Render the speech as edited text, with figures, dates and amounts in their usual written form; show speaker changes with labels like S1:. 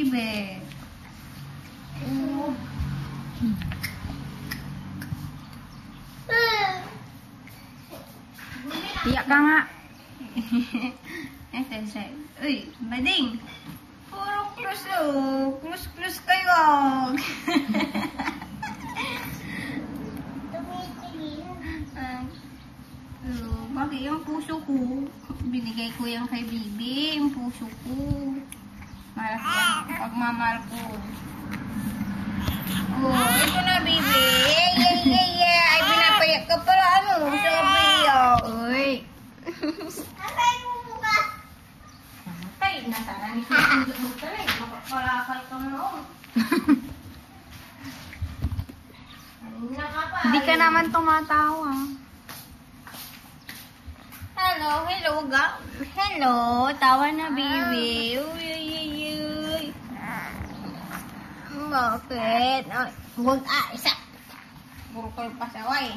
S1: baby.
S2: Iyak ka nga.
S1: Uy, bading. Puro close oh. Close kayo. Bakit yung puso ko? Binigay ko yung kay Bibi. Yung puso ko. Mahal ko. Pagmamahal ko. Oh, ito na, Bibi. Yeah. Ay, pinapayak ka pala. Ano? Sabi yan.
S2: Uy.
S1: Namatay. Nasarang isip mo talaga. Makakalakal ka mo.
S2: Hindi ka naman tumatawa.
S1: Hello, tawa na, baby. Uy. Bakit? Ay, huwag isa. Puro kayo pasaway.